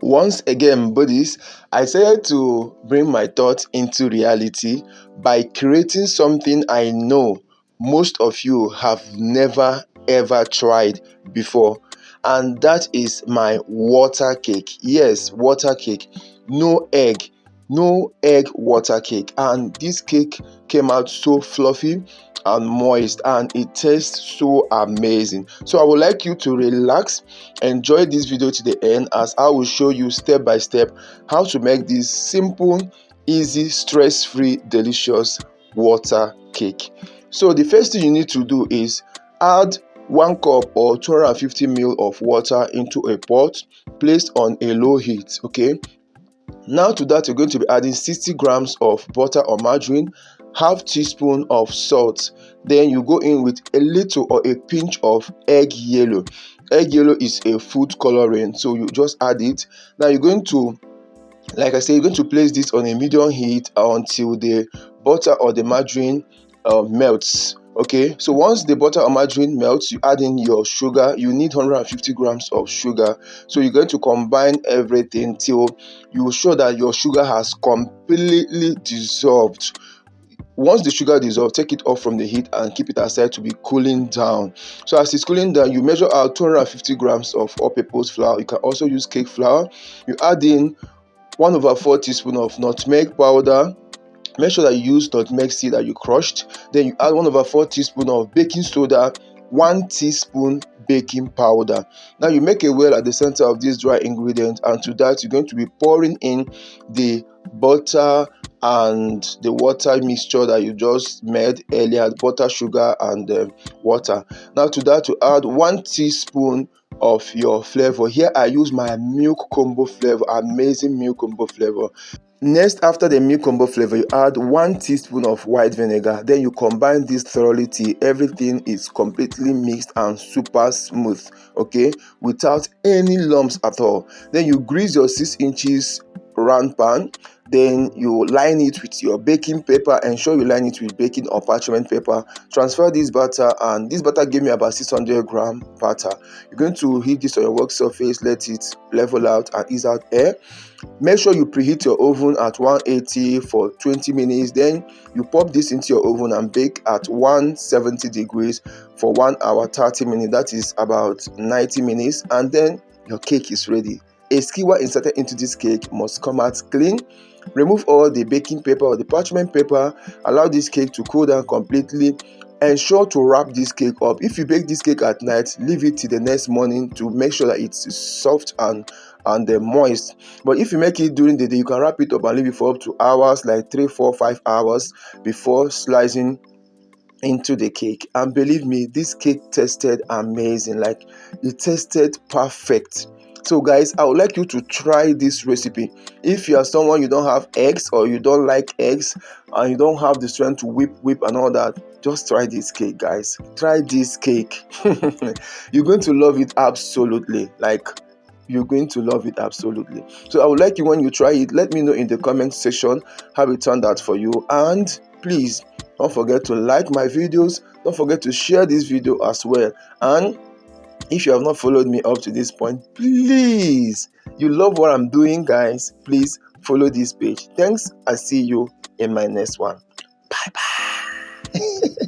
Once again, buddies, I decided to bring my thoughts into reality by creating something I know most of you have never ever tried before, and that is my water cake. Yes, water cake, no egg. No egg water cake, and this cake came out so fluffy and moist, and it tastes so amazing. So I would like you to relax, enjoy this video to the end, as I will show you step by step how to make this simple, easy, stress-free, delicious water cake. So the first thing you need to do is add 1 cup or 250 ml of water into a pot placed on a low heat. Okay, now to that, you're going to be adding 60 grams of butter or margarine, half teaspoon of salt. Then you go in with a little or a pinch of egg yellow. Egg yellow is a food coloring, so you just add it. Now you're going to, like I said, you're going to place this on a medium heat until the butter or the margarine melts. Okay, so once the butter or margarine melts, you add in your sugar. You need 150 grams of sugar. So you're going to combine everything till you're sure that your sugar has completely dissolved. Once the sugar dissolves, take it off from the heat and keep it aside to be cooling down. So as it's cooling down, you measure out 250 grams of all-purpose flour. You can also use cake flour. You add in 1/4 teaspoon of nutmeg powder. Make sure that you use nutmeg seed that you crushed. Then you add 1/4 teaspoon of baking soda, 1 teaspoon baking powder. Now you make a well at the center of this dry ingredient, and to that you're going to be pouring in the butter and the water mixture that you just made earlier, butter, sugar, and water. Now to that you add 1 teaspoon of your flavor. Here I use my milk combo flavor, amazing milk combo flavor. Next, after the milk combo flavor, you add 1 teaspoon of white vinegar. Then you combine this thoroughly till everything is completely mixed and super smooth, okay, without any lumps at all. Then you grease your 6 inches round pan. Then you line it with your baking paper. Ensure you line it with baking or parchment paper. Transfer this butter, and this butter gave me about 600 gram butter. You're going to heat this on your work surface, let it level out and ease out air. Make sure you preheat your oven at 180 for 20 minutes. Then you pop this into your oven and bake at 170 degrees for 1 hour 30 minutes. That is about 90 minutes, and then your cake is ready. A skewer inserted into this cake must come out clean. Remove all the baking paper or the parchment paper. Allow this cake to cool down completely. Ensure to wrap this cake up. If you bake this cake at night, leave it till the next morning to make sure that it's soft and moist. But if you make it during the day, you can wrap it up and leave it for up to hours, like 3, 4, 5 hours before slicing into the cake. And believe me, this cake tasted amazing. Like, it tasted perfect. So guys, I would like you to try this recipe. If you are someone you don't have eggs, or you don't like eggs, and you don't have the strength to whip and all that, just try this cake, guys. Try this cake. You're going to love it absolutely. Like, you're going to love it absolutely. So I would like you, when you try it, let me know in the comment section how it turned out for you. And please don't forget to like my videos. Don't forget to share this video as well. And if you have not followed me up to this point, please, you love what I'm doing, guys, please follow this page. Thanks. I'll see you in my next one. Bye bye.